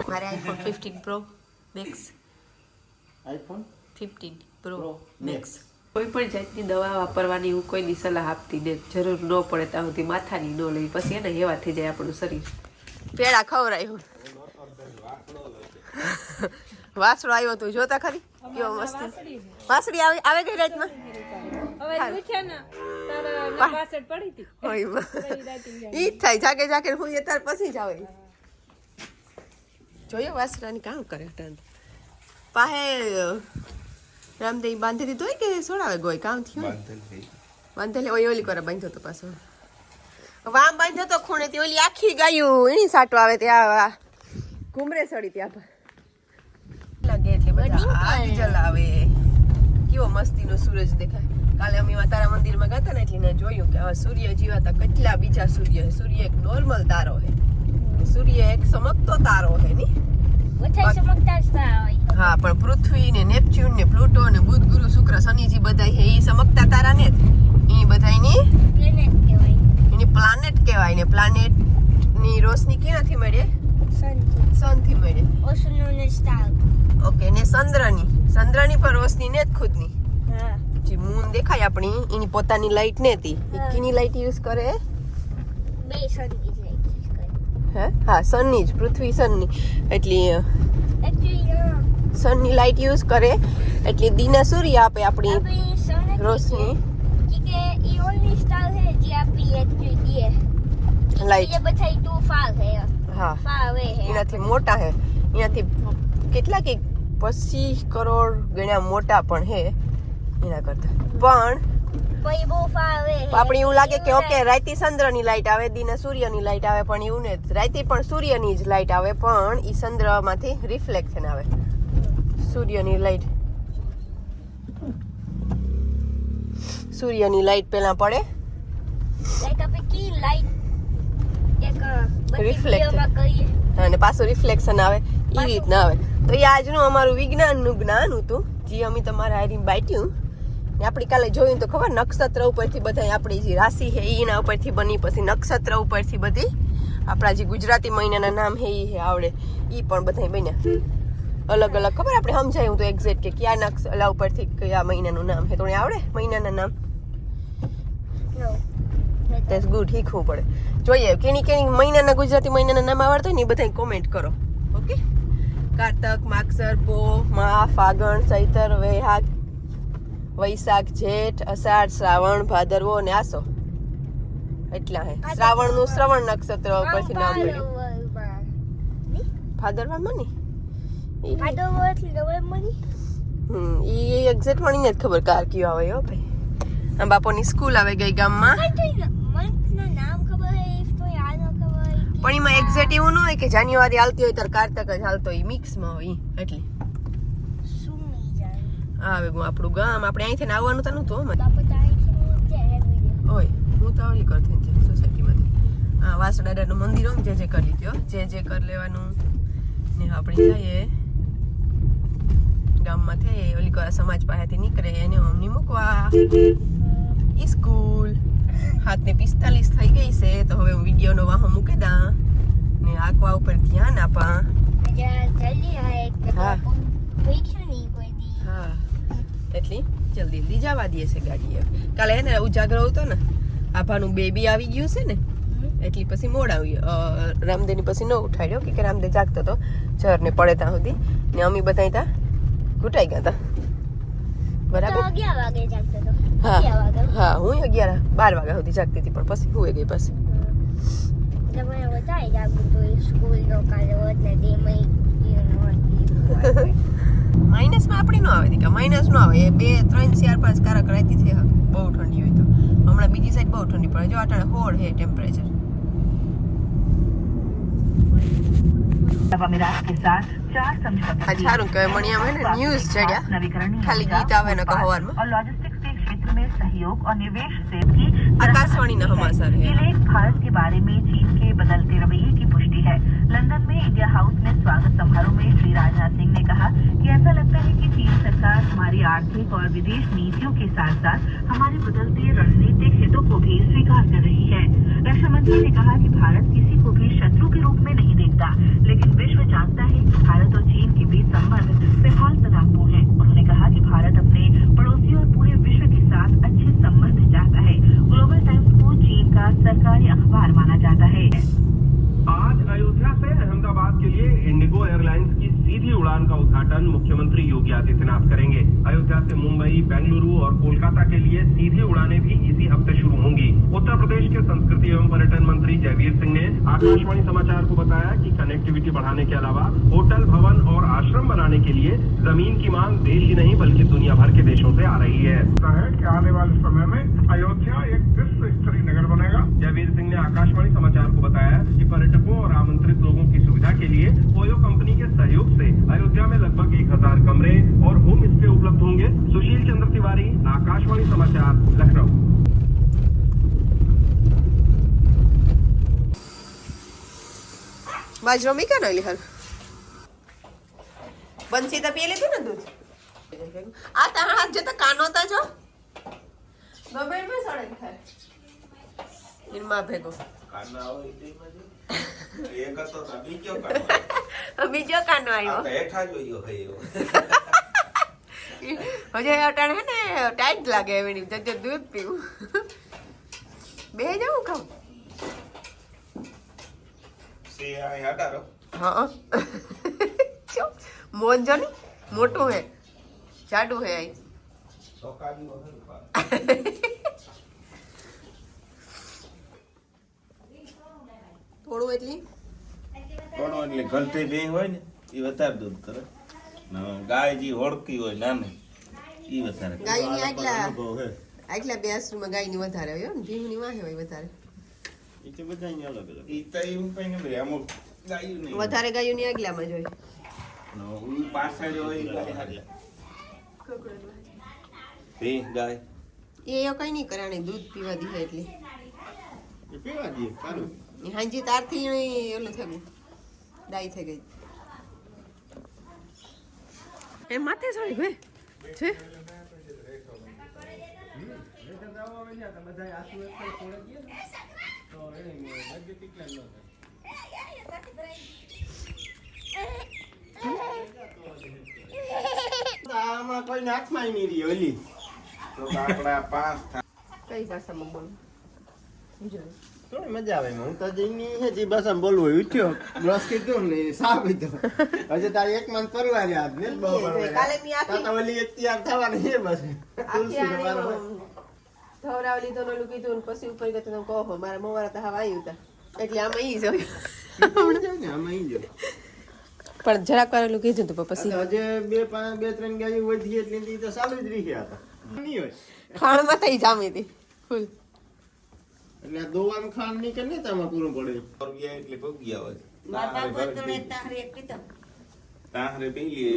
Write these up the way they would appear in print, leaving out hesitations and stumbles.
મારે iPhone 15 pro max iPhone 15 pro max કોઈ પણ જાતની દવા વાપરવાની હું કોઈની સલાહ આપતી ને જરૂર ન પડે ત્યાં સુધી માથાની ન લઈ પછી એને હેવા થઈ જાય આપણું શરીર પેડા ખવરાયું વાસણો આવ્યો તું જોતા ખરી કેવો મસ્ત વાસળી આવે ગઈ રાતમાં ઈ થાય જાગે જાગે હું તાર પછી જ આવે જોયો વાસણાની કામ કરે પાહે રામદેવ બાંધી દીધો હોય કે સોડાવે ગોય કામ થયું બાંધેલી ઓલી કરે બાંધ્યો તો પાછો વામ બાંધ્યો તો ખૂણેથી ઓલી આખી ગાયું એની સાટો આવે ત્યાં ઘુમરે સડી ત્યાં લાગે એટલે બધા આગ જલાવે કેવો મસ્તીનો સૂરજ દેખાય કાલે અમે તારા મંદિરમાં ગયા ને એટલે જોયું કે હવે સૂર્ય જીવાતા કેટલા બીજા સૂર્ય સૂર્ય એક નોર્મલ તારો છે સૂર્ય એક ચમકતો તારો છે ની હા પણ પૃથ્વી ને નેપચ્યુન ને પ્લુટો ને બુધ ગુરુ શુક્ર શનિજી બધા છે એ ચમકતા તારા ને એ બધાની પ્લાનેટ કહેવાય ને પ્લાનેટ ની રોશની ક્યાંથી મળે સન થી મળે ઓકે ને ચંદ્રની પર રોશની ને જ ખુદની જે મૂન દેખાય આપણી એની પોતાની લાઈટ ને હતી કીની લાઈટ યુઝ કરે હા સનની જ પૃથ્વી સનની એટલે સનની લાઈટ યુઝ કરે એટલે દિને સૂર્ય આપે આપણી રોશની હા એનાથી મોટા હે એનાથી કેટલા કે 25 કરોડ ગણા મોટા પણ હે એના કરતા પણ આપણે એવું લાગે કે ઓકે રાતે ચંદ્રની લાઈટ આવે દિને સૂર્યની લાઈટ આવે પણ એવું ને રાતે પણ સૂર્યની જ લાઈટ આવે પણ એ ચંદ્રમાંથી રિફ્લેક્શન આવે સૂર્યની લાઈટ પેલા પડે અને પાછું રિફ્લેક્શન આવે એ રીતના આવે તો એ આજનું અમારું વિજ્ઞાનનું જ્ઞાન હતું જે અમે તમારા હારી બાટ્યું આપણી કાલે જોયું તો ખબર નક્ષત્ર ઉપરથી બધા આપણી જે રાશિ છે એના ઉપરથી બની પછી નક્ષત્ર ઉપરથી બધી આપણા જે ગુજરાતી મહિનાના નામ છે એ આવડે એ પણ બધા બન્યા અલગ અલગ ખબર આપણે સમજાયું તો એક્ઝેક્ટ કે કયા નક્ષત્ર ઉપરથી કયા મહિનાનું નામ છે તો આવડે મહિનાના નામ ધેટ્સ ગુડ શીખવું પડે જોઈએ કેની મહિનાના ગુજરાતી મહિનાના નામ આવડતા હોય ને એ બધા કોમેન્ટ કરો ઓકે કારતક માગસર પો મા ફાગણ ચૈતર વૈશાખ જેઠ અષાઢ શ્રાવણ ભાદરવો અને આસો એટલા હે શ્રાવણ નું શ્રવણ નક્ષત્ર ઉપરથી નામ મળ્યું ભાદરવામાં ની ઈ એક્ઝેક્ટ મને નથી ખબર કાર કયો આવે હો ભાઈ આમ બાપોની સ્કૂલ આવે ગઈ ગામમાં પણ એમાં એક્ઝેક્ટ એવું ન હોય કે જાન્યુઆરી હાલતી હોય ત્યારે કારતક જ હાલતો હોય મિક્સમાં હોય એટલે આવે આપણું ગામ આપણે અહીંથી આવવાનું તો નતું હોય હું તો આવલી કરતી સોસાયટીમાંથી હા વાસડાનું મંદિર હોય જે કરી લીધો જે કરી લેવાનું ને આપણે જઈએ ગામમાં થઈ ઓલી કરા સમાજ પાસેથી નીકળે એને અમને મૂકવા સ્કૂલ 7:45 થઈ ગઈ છે તો હવે હું વિડીયોનો વાહો મૂકી દા ને આંકવા ઉપર ધ્યાન આપા હા એટલી જલ્દી જવા દે છે ગાડી કાલે હે ને ઉજાગરો હતો ને આભાનું બેબી આવી ગયું છે ને એટલી પછી મોડ આવ્યું રામદેવની પછી ન ઉઠાડ્યો કે રામદેવ જાગતો હતો ચર ને પડે ત્યાં સુધી ને અમે બધા ત્યાં ઘૂંટાઈ ગયા હતા બરાબર હા હું 11-12 વાગ્યા સુધી જાગતી હતી પણ પછી હુઈ ગઈ પછી માઇનસમાં આપણી નો આવે દીકા માઇનસ નો આવે 2, 3, 4, 5 કારક રાતી થઈ બહુ ઠંડી હોય તો હમણાં બીજી સાઈડ બહુ ઠંડી પડે જો આટાણે 16 है टेम्परेचर अच्छा रुक मणिया में न्यूज़ चढ़िया खाली गीत आवे न कहवार में और लॉजिस्टिक्स के क्षेत्र में सहयोग और निवेश से भी आकाशवाणी न समाचार है ये भारत के बारे में चीन के बदलते रवैये की पुष्टि है लंदन में इंडिया हाउस में स्वागत समारोह में श्री राजनाथ सिंह ने कहा कि ऐसा लगता है कि चीन सरकार हमारी आर्थिक और विदेश नीतियों के साथ साथ हमारे बदलते रणनीतिक हितों को भी स्वीकार कर रही है रक्षा मंत्री ने कहा कि भारत किसी को भी शत्रु के रूप में नहीं देखता, लेकिन विश्व जानता है कि भारत और चीन के बीच संबंध फिलहाल तनावपूर्ण है। उन्होंने कहा कि भारत अपने पड़ोसी और पूरे विश्व के साथ अच्छे संबंध चाहता है। ग्लोबल टाइम्स को चीन का सरकारी अखबार माना जाता है। आज अयोध्या से अहमदाबाद के लिए इंडिगो एयरलाइंस की सीधी उड़ान का उद्घाटन मुख्यमंत्री योगी आदित्यनाथ करेंगे। अयोध्या से मुंबई, बेंगलुरु और कोलकाता के लिए सीधी उड़ानें भी इसी हफ्ते शुरू होंगी। उत्तर प्रदेश के संस्कृति एवं पर्यटन मंत्री जयवीर सिंह ने आकाशवाणी समाचार को बताया कि कनेक्टिविटी बढ़ाने के अलावा होटल, भवन और आश्रम बनाने के लिए जमीन की मांग देश ही नहीं बल्कि दुनिया भर के देशों से आ रही है। कि आने वाले समय में अयोध्या एक विश्व स्तरीय नगर बनेगा। जयवीर सिंह ने आकाशवाणी समाचार को बताया कि पर्यटकों और आमंत्रित लोगों की सुविधा के लिए ओयो कंपनी के सहयोग से अयोध्या में लगभग 1000 कमरे और होम स्टे उपलब्ध होंगे। सुशील चंद्र तिवारी, आकाशवाणी समाचार, लखनऊ। બાજરો મી ક્યાં નાલી હાલ બંસી તો પી લીધું ને દૂધ આ તારા હાથ જતા કાનો તા જો ગમે એમાં સળે ખાય એન માં ભેગો કાના હોય તે બાજુ એક હતો તો બીજો બીજો કાનો કાનો આવ્યો આ હેઠા જોયો હયો હજે અટાણે હે ને ટાઈટ લાગે એની જજે દૂધ પીવું બે જાઉં ખાવ સે આ હટારો हाँ क्यों मोहन जो नहीं मोटू है जाडू है आई તો કાજી વગર થોડું એટલી કોણ એટલે ઘંટી બે હોય ને એ વધારે દૂધ કરે ને ગાય જે હોડકી હોય નાની એ વધારે કરે. ગાયની આગલા અનુભવ હે. આગલા બે આશ્રમમાં ગાયની વધારે હોય ને ભીમની વાહે હોય વધારે એ તો બધાની અલગ અલગ. એ તો એવું કઈ નહીં અમુક ગાયું નહીં વધારે ગાયોની આગલામાં જ હોય ને ઈ પાછળ હોય ઈ ગાય હારી. બે ગાય એ કઈ નહીં કરાણી દૂધ પીવા દીધા એટલે એ પીવા દઈએ સારું. એ હાંજી તારથી ઓલું થઈ ગયું ડાઈ થઈ ગઈ એ માથે ચડી ગઈ છે આમાં કોઈ હાથમાં નહીં રહી ઓલી તો કાકડા પાંચ કઈ ભાષામાં બોલું ગુજરાતી થોડી મજા આવે હું તો જઈને હે જે ભાષામાં બોલવું હોય ઉઠ્યો બ્રશ કીધું ને સા પીધો હજી તારી એક મન પરવા રહ્યા ને બહુ કાલે મી આખી તો ઓલી એક તૈયાર થવાની છે બસ તુલસી નો વારો હોય. ધવરાવ લીધો ને ઓલું કીધું ને પછી ઉપર ગયો તો કહો મારા મોવારા તો હવા આવ્યું હતા એટલે આમાં ઈ જોયું ને આમાં ઈ જો પણ જરાક વાર ઓલું કીધું તો પછી હજે બે ત્રણ ગાયો વધી એટલે ઈ તો ચાલુ જ રહી ગયા હતા નહીં હોય ખાણમાં થઈ જામી હતી ફૂલ એટલે આ દોવાનું ખાંડ ની કે નહીં તામાં પૂરું પડે ગયા એટલે ભોગ્યા હોય તાહરે પેલી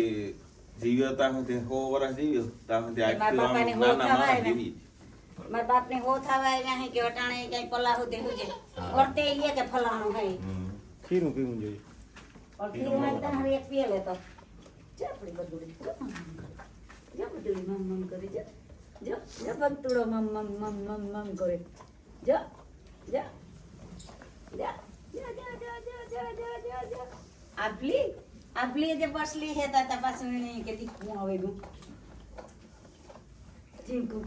જીવ્યો તાહતે 100 વર્ષ જીવ્યો તાહતે મારા બાપ ને હો થવા આવ્યા હે કે અટાણે કઈ પલા હોતે હુજે વર્તે ઈએ કે ફલાણું હે ખીરું પીવું જોઈએ और फिर मैं ताहरे एक पिए ले तो चपड़ी बदुड़ी जो बदुड़ी मम मम करे जो बंतुड़ो मम मम मम मम मम करे जो जा जा जा जा जा जा जा जा जा આપલી જે બસલી હે તા પાસુણી કે દીકું આવે ગયું જીંકુ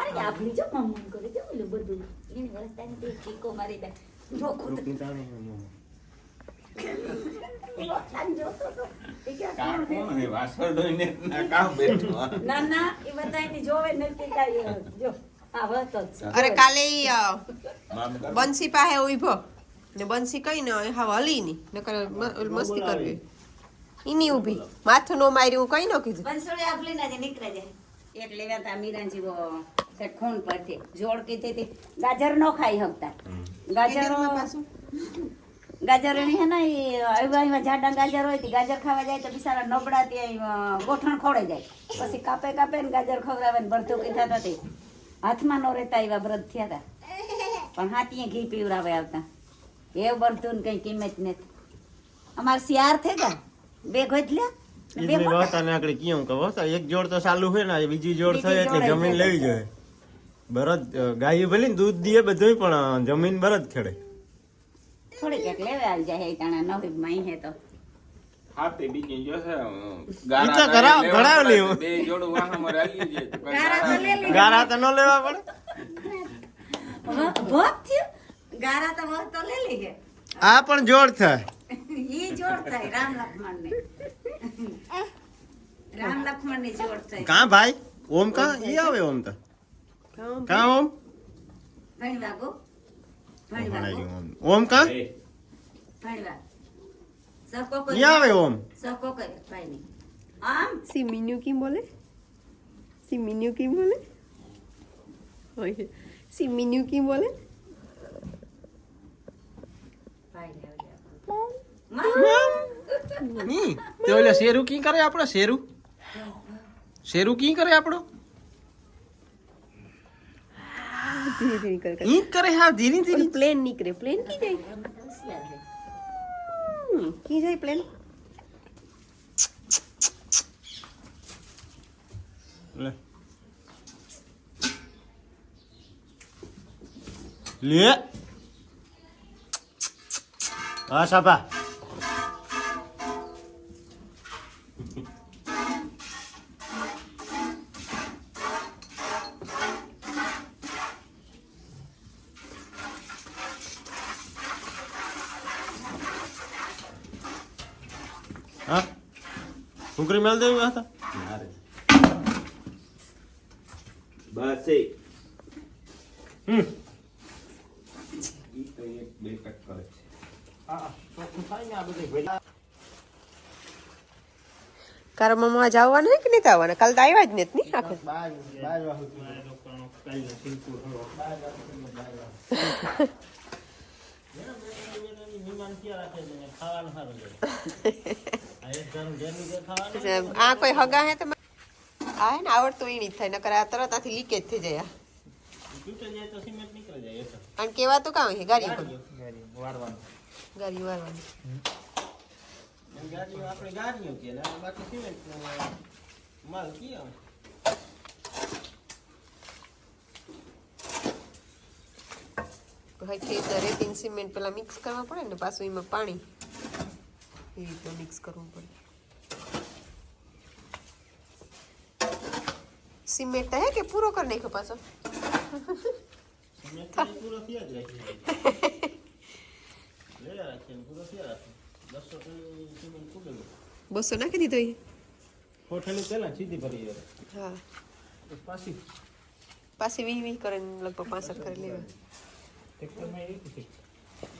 અરે આપલી જો મમ મમ કરે જો ઓલું બધું એની વસ્તાની તે ચીકો મારી દે નોખું રૂપની તાણી હે મોં ના ના એ બધાની જોવે નથી કાઈ જો આ હતો જ અરે કાલે ઈ બંસી પાસે ઉભો ને બંસી કઈ ન હા હલી ની નકર મસ્તી કરવી ઈની ઊભી માથું નો માર્યું કઈ ન કીધું બંસોડે આપલી ના જે નીકળે જાય એટલે વેતા મીરાજી વો સેટ ખૂન પરથી જોડ કીધી હતી ગાજર નો ખાઈ હકતા ગાજર ની હે ને એવા જાડા ગાજર હોય તે ગાજર ખાવા જાય તો બિચારા નબળા ત્યાં ગોઠણ ખોડે જાય પછી કાપે કાપે ને ગાજર ખવડાવે ને ભરતું કીધા હતા તે હાથમાં નો રહેતા એવા વ્રત થયા હતા પણ હાથીએ ઘી પીવરાવે આવતા એ બરતું કઈ કિંમત નથી અમાર શિયાર થે ગયા બે ગોધલ્યા ઈની વાતા ને આગળ કીયું કે વાતા એક જોડ તો ચાલુ છે ને બીજી જોડ થઈ એટલે જમીન લેવી જોઈએ બરદ ગાય ભલે દૂધ દીએ બધુંય પણ જમીન બરદ ખેડે થોડીક એક લેવા આવી જાય ટાણા નવી માઈ હે તો હાથે બીજી જો છે ઈ તો કરાવ ભણાવ લ્યો બે જોડું વાહમાં રાખી છે તો કઈ ગારા તો લે લે ગારા તો ન લેવા પડે ભોગ થયું ગારા તો વસ્ત તો લે લે આ પણ જોડ થાય ઈ જોડ થાય રામ લક્ષ્મણ ને રામ લક્ષ્મણ ની જોડ થાય કા ભાઈ ઓમ કા ઈ આવે ઓમ તો કા ઓમ ભણી વાગો ભણી ભણાઈ વાગો ગયું ઓમ કા ભણી વાગ સકો ઈ કરે આવે ઓમ સકો કરે ભાઈ ની આમ સિમિન્યુ કેમ બોલે સિમિન્યુ કેમ બોલે ઓય સિમિન્યુ કેમ બોલે ભાઈ ને આવજે ની તે ઓલે શેરુ કી કરે આપણો શેરુ કી કરે આપણો ધીરે ધીરે કર ઈ કરે હા ધીરે ધીરે પ્લેન નીકળે પ્લેન કી જાય કી જાય પ્લેન લે લે આ સાપા હા છોકરી મેલ દેવી હતા બસ ઈ તો એક બે ટક કરે છે કારમાં આજ આવવાના હે કે નહીં આવવાના કાલ તો આવ્યા જ નથી નહીં આખો આ કોઈ હગા હે તમે આ હે ને આવડતું ઈ નહીં થાય નકર આ તરત આથી લીકેજ થઈ જાય અને કેવા તો કામ હે ગાડી વારવાની આપણે ગાડીઓ કે બાકી સિમેન્ટ માલ કીયા હજી રેતીન સિમેન્ટ પેલા મિક્સ કરવા પડે ને પાછું એમાં પાણી એ રીતે મિક્સ કરવું પડે સિમેન્ટ હે કે પૂરો કરી નાખ્યો પાછો સિમેન્ટ પૂરો થયા જ રાખી લે રાખીને પૂરો થયા રાખી 200 સિમેન્ટ કુડેલું 200 નાખી દીધો એ કોઠેલી પેલા સીધી ભરી જાય હા પાછી પાછી 20 કરીને લગભગ 65 કરી લેવા ટ્રેક્ટરમાં એવી હતી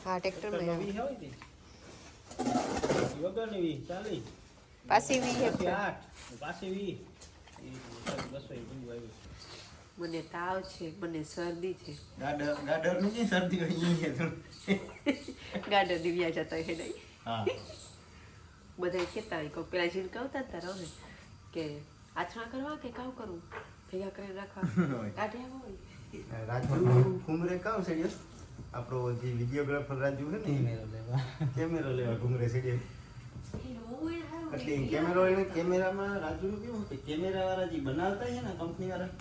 હા ટ્રેક્ટરમાં આવે. 20 હોય હતી વગરની 20 ચાલી પાછી 20 હે. 8 પાછી 20 બસો બંધુ આવી મને તાવ છે મને શરદી છે ગાડર નું કઈ શરદી હોય છે ગાડર દિવ્યા જતા હે નહીં હા બધા કહેતા હોય કોઈ પેલા જીન કહતા હતા રહે કે આછણા કરવા કે કાવ કરવું ભેગા કરીને રાખવા કાઢ્યા હોય રાજુ ઘુમરે કામ છે આપણો જે વિડિયોગ્રાફર રાજુ છે ને કેમેરો લેવા ઘુમરે છે એટલે કેમેરામાં રાજુનું કેવું હતું કેમેરાવાળા જે બનાવતા છે ને કંપનીવાળા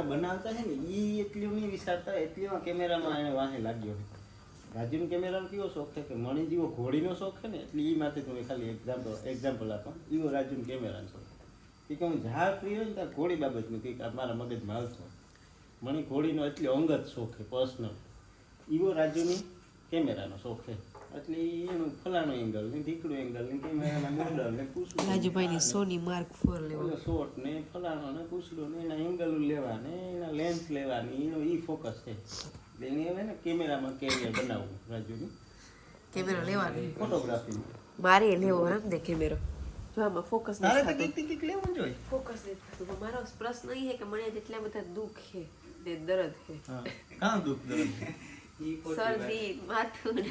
બનાવતા છે ને એ એટલું નહીં વિચારતા એટલીમાં કેમેરામાં એને વાહે લાગ્યો છે રાજુનો કેમેરાનો કેવો શોખ છે કે મણી જેવો ઘોડીનો શોખ છે ને એટલે એ માટે તમે ખાલી એક્ઝામ્પલ આપો એવો રાજુનો કેમેરાનો શોખ એ કે હું ઝાડ પ્રિય હોય ને ત્યાં ઘોડી બાબતનું કંઈક મારા મગજમાં હાલતો મને ઘોડીનો એટલો અંગત શોખ છે પર્સનલ એવો રાજુની કેમેરાનો શોખ છે એટલે એનું ફલાણો એંગલ ને ઢીકડું એંગલ ને કેમેરાના મોડલ ને પૂછડું રાજુભાઈની સોની માર્ક 4 લેવો શોટ ને ફલાણો ને પૂછડું ને એના એંગલ લેવા ને એના લેન્સ લેવાની એનો ઈ ફોકસ છે એને હવે ને કેમેરામાં કેરિયર બનાવવું રાજુની કેમેરો લેવાનો ફોટોગ્રાફી મારે લેવો એમ દે કેમેરો જો આમાં ફોકસ તારે નથી તો થતું કંઈક લેવું જોઈએ ફોકસ નથી થતું મારો પ્રશ્ન એ છે કે મને જેટલા બધા દુઃખ છે ને દર્દ છે હા કાં દુઃખ દર્દ શરદી માથું ને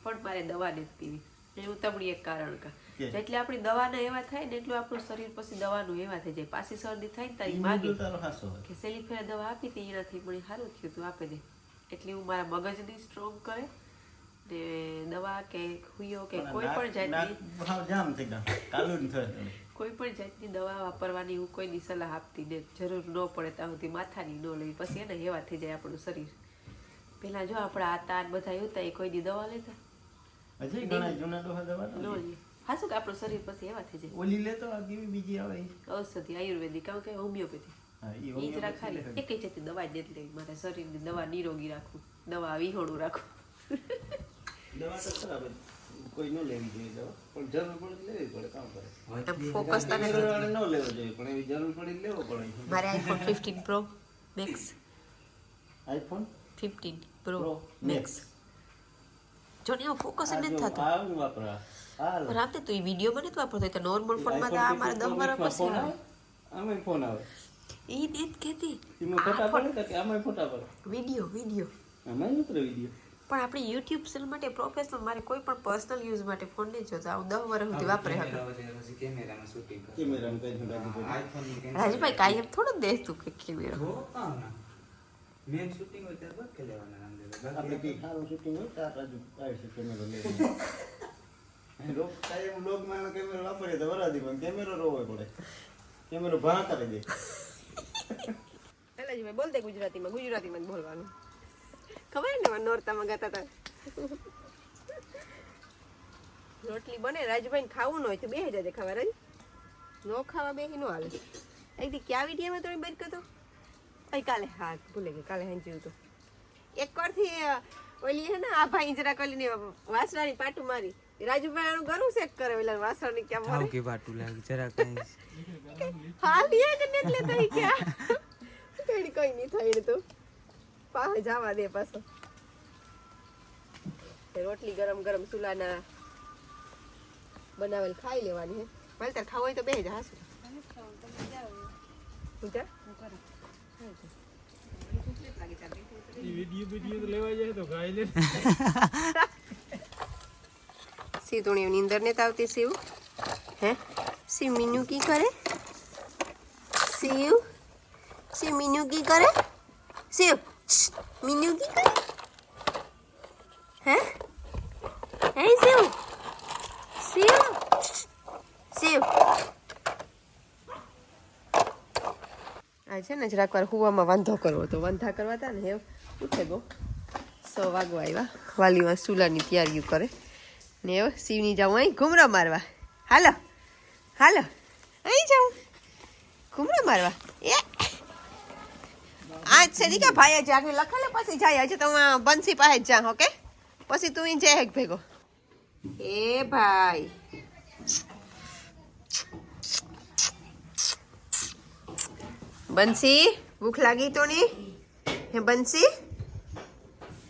પણ મારે દવા નથી પીવી એવું તમણી એક કારણ કા એટલે આપણી દવાના એવા થાય ને એટલું આપણું શરીર પછી દવાનું એવા થઈ જાય પાછી શરદી થાય ને તારી માગી તારો હાસો હોય કે સેલી ફેર દવા આપી હતી એનાથી મને સારું થયું તું આપી દે એટલે હું મારા મગજની સ્ટ્રોંગ કરે ને દવા કે હુયો કે કોઈ પણ જાતની ભાવ જામ થઈ ગયા કાલું થાય કોઈ પણ જાતની દવા વાપરવાની હું કોઈની સલાહ આપતી ને જરૂર ન પડે ત્યાં સુધી માથાની ન લેવી પછી એને એવા થઈ જાય આપણું શરીર પેલા જો આપણા આ તાર બધા હતા એ કોઈ દી દવા લેતા હજી ઘણા જૂના ડોહા દવા નો લે. હા શું કે આપણું શરીર પછી એવા થઈ જાય. ઓલી લેતો આ કેવી બીજી આવે ઈ? ઔષધિ આયુર્વેદિક આવું કે હોમિયોપેથી હા ઈ એ જ હોમિયોપેથી રાખવાની. લે. એક જ દવા જ લેવી મારા શરીરની દવા નિરોગી રાખવું, દવા વિહોણું રાખવું. દવા તો ખરાબ જ. કોઈ ન લેવી જોઈએ દવા પણ જરૂર પડે લેવી પડે કામ કરે ફોકસ તને ન લેવો જોઈએ પણ એવી જરૂર પડી લેવો પડે મારે iPhone 15 pro max iPhone 15 pro Pro max જો ને ફોકસ આ નથી જો થતું. આ હું વાપરા હાલ પણ આપતે તો એ વિડીયો મને તો વાપરતો તો નોર્મલ ફોનમાં તો આ મારા 10 વર્ષ પછી આવે. આમાં ફોન આવે ઈ નેટ કેતી એમાં ફોટા પડે કે આમાં ફોટા પડે વિડીયો આમાં ઉતરે વિડીયો પણ આપણે યુટ્યુબ ચેનલ માટે પ્રોફેશનલ મારે કોઈ પણ પર્સનલ યુઝ માટે ફોન નહીં જોતો. આવું 10 વર્ષ સુધી વાપરે હતો. કેમેરામાં કઈ જોડાતું રાજભાઈ કાયમ થોડું દેસ તું કે કેમેરો મેન શૂટિંગ હોય ત્યારે બસ લેવાના નામ દે આપણે કઈ સારું શૂટિંગ હોય તો આપણે આવી છે કેમેરો લઈ રોક કાયમ લોગમાં કેમેરો વાપરીએ તો વરાદી પણ કેમેરો રોવો પડે કેમેરો ભા કરી દે એટલે જ બોલ દે ગુજરાતીમાં જ બોલવાનું. ખબર ને નોરતામાં ગાતા હતા રોટલી બને રાજભાઈ ખાવું ન હોય તો બેસી જજે ખાવા. રાજ નો ખાવા બેસી નો હાલે. એકદી ક્યાં વિડીયોમાં તમે બંધ કરતો કાલે હા ભૂલે ગઈ કાલે હાંચ્યું હતું એક વારથી ઓલી હે ને આ ભાઈ જરા કલીને વાસણાની પાટું મારી રાજુભાઈ આનું ઘરું ચેક કરે ઓલા વાસણની ક્યાં મારે કે બાટુ લાગે જરા કઈ હા લે કે ને એટલે તઈ ક્યાં કઈ નહીં થાય તો પાહે જવા દે પાછો. રોટલી ગરમ ગરમ ચૂલાના બનાવેલ ખાઈ લેવાની હે. મારે તાર ખાવું હોય તો બે જ હાસુ સીતુણી નીંદર ને આવતી શિવ હે શિવ મીનુ કી કરે શિવ મીનુ કી કરે શિવ મીનુ કી કરે હે હે શિવ આ છે ને જરાક વાર હુવામાં વાંધો કરવો તો વાંધા કરવા હતા ને ઉઠે ગો 100 વાગવા આવ્યા. વાલીમાં ચૂલાની તૈયારીઓ કરે ને હવે શિવની જાઉં અહીં ઘૂમરા મારવા. હાલો અહીં જાઉં ઘૂમરા મારવા. એ આજ છે દીકા ભાઈ જ આગળ લખેલે પછી જાય હજી તો હું બંસી પાસે જ જા ઓકે પછી તું અહીં જાય ભેગો. એ ભાઈ બંસી ભૂખ લાગી તો નહીં હે બંસી